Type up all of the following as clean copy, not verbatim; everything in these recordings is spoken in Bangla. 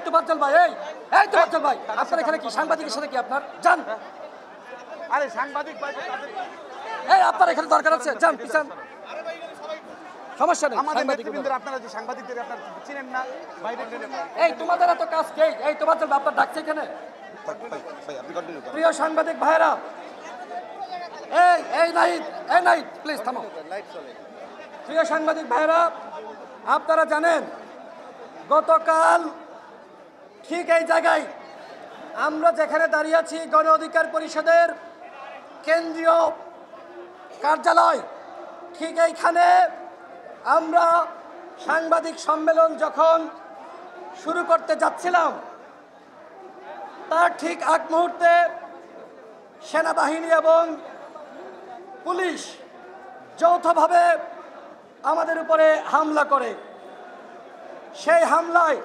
তোফাজ্জল ভাই, এই তোফাজ্জল ভাই, আপনার এখানে কি সাংবাদিকের সাথে কি আপনার যান? আরে সাংবাদিক ভাই, এই আপনার এখানে দরকার আছে, যান পিছান, সমস্যা নেই। আমাদের সাংবাদিক নেতৃবৃন্দের আপনারা যে সাংবাদিকদের আপনারা চিনেন না বাইরে এই তোমাদের এত কাজ কে? এই তোফাজ্জল ভাই, আপনার ডাকছে এখানে। প্রিয় সাংবাদিক ভাইরা, এই নাইট প্লিজ থামো। প্রিয় সাংবাদিক ভাইরা, আপনারা জানেন গতকাল ঠিক এই জায়গায় আমরা যেখানে দাঁড়িয়ে আছি, গণ অধিকার পরিষদের কেন্দ্রীয় কার্যালয়, ঠিক এইখানে আমরা সাংবাদিক সম্মেলন যখন শুরু করতে যাচ্ছিলাম, তার ঠিক আগ মুহূর্তে সেনাবাহিনী এবং পুলিশ যৌথভাবে আমাদের উপরে হামলা করে। সেই হামলায়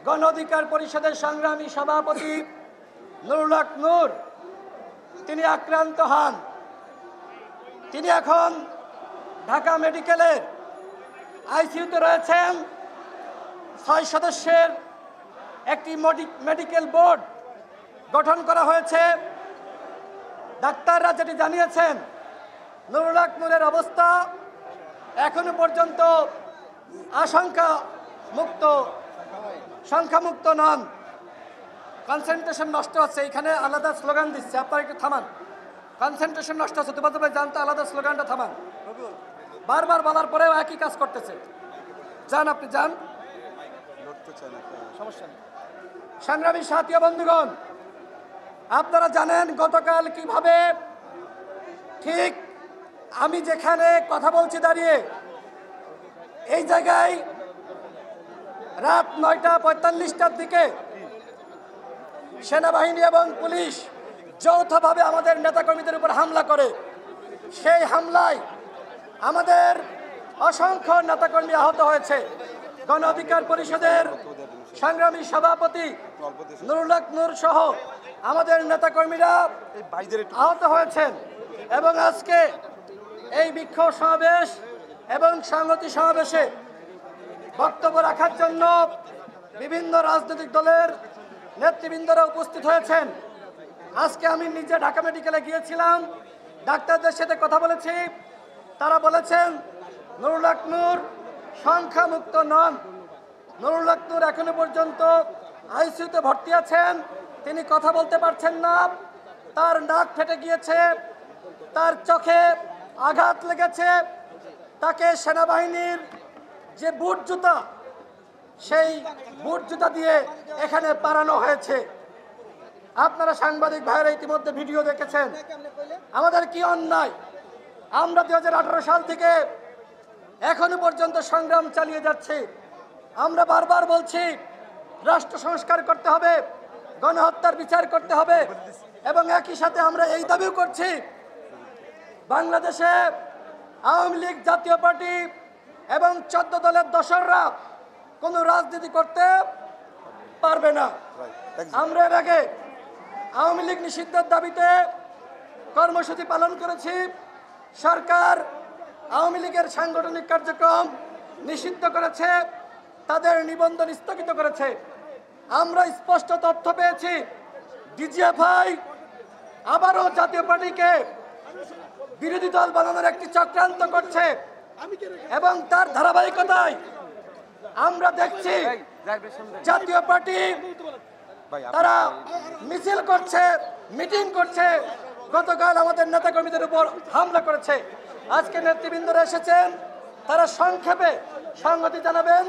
গণ অধিকার পরিষদের সংগ্রামী সভাপতি নুরুল হক নূর তিনি আক্রান্ত হন। তিনি এখন ঢাকা মেডিকেলের আইসিইউতে রয়েছেন। 6 সদস্যের একটি মেডিকেল বোর্ড গঠন করা হয়েছে। ডাক্তাররা যেটি জানিয়েছেন, নুরুল হক নূরের অবস্থা এখনো পর্যন্ত সংখ্যামুক্ত নন, কনসেন্ট্রেশন নষ্ট হচ্ছে। এখানে আলাদা স্লোগান দিচ্ছে, আপনারা একটু থামান। কনসেন্ট্রেশন নষ্ট হচ্ছে, তোমাদের জানতে আলাদা স্লোগানটা থামান। বারবার বলার পরেও একই কাজ করতেছে। যান, আপনি যান, সমস্যা নেই। সংগ্রামী সাথী বন্ধুগণ, আপনারা জানেন গতকাল কিভাবে ঠিক আমি যেখানে কথা বলছি দাঁড়িয়ে, এই জায়গায় রাত 9:45টার দিকে সেনাবাহিনী এবং পুলিশ যৌথভাবে আমাদের নেতাকর্মীদের উপর হামলা করে। সেই হামলায় আমাদের অসংখ্য নেতাকর্মী আহত হয়েছে। গণ অধিকার পরিষদের সংগ্রামী সভাপতি নুরুল হক নূর সহ আমাদের নেতাকর্মীরা আহত হয়েছেন। এবং আজকে এই বিক্ষোভ সমাবেশ এবং সংহতি সমাবেশে বক্তব্য রাখার জন্য বিভিন্ন রাজনৈতিক দলের নেতৃবৃন্দরা উপস্থিত হয়েছেন। আজকে আমি নিজে ঢাকা মেডিকেলে গিয়েছিলাম, ডাক্তারদের সাথে কথা বলেছি। তারা বলেছেন নুরুল হক নূর সংখ্যামুক্ত নন। নুরুল হক নূর এখনো পর্যন্ত আইসিইউতে ভর্তি আছেন। তিনি কথা বলতে পারছেন না, তার নাক ফেটে গিয়েছে, তার চোখে আঘাত লেগেছে। তাকে সেনাবাহিনীর যে বুট জুতা, সেই বুট জুতা দিয়ে এখানে পারানো হয়েছে। আপনারা সাংবাদিক ভাইরা ইতিমধ্যে ভিডিও দেখেছেন। আমাদের কি অন্যায়! আমরা 2018 সাল থেকে এখনো পর্যন্ত সংগ্রাম চালিয়ে যাচ্ছি। আমরা বারবার বলছি রাষ্ট্র সংস্কার করতে হবে, গণহত্যার বিচার করতে হবে, এবং একই সাথে আমরা এই দাবিও করছি বাংলাদেশে আওয়ামী লীগ, জাতীয় পার্টি এবং 14 দলের দোসররা কোনো রাজনীতি করতে পারবে না। আমরা এর আগে আওয়ামী লীগ নিষিদ্ধের দাবিতে কর্মসূচি পালন করেছি। সরকার আওয়ামী লীগের সাংগঠনিক কার্যক্রম নিষিদ্ধ করেছে, তাদের নিবন্ধন স্থগিত করেছে। আমরা স্পষ্ট তথ্য পেয়েছি ডিজিএফআই আবারও জাতীয় পার্টিকে বিরোধী দল বানানোর একটি চক্রান্ত করছে, এবং তার ধারাবাহিকতায় আমরা দেখছি জাতীয় পার্টি তারা মিছিল করছে, মিটিং করছে। গতকাল আমাদের নেতাকর্মীদের উপর হামলা করেছে। আজকে নেতৃবৃন্দরা এসেছেন, তারা সংক্ষেপে সংহতি জানাবেন।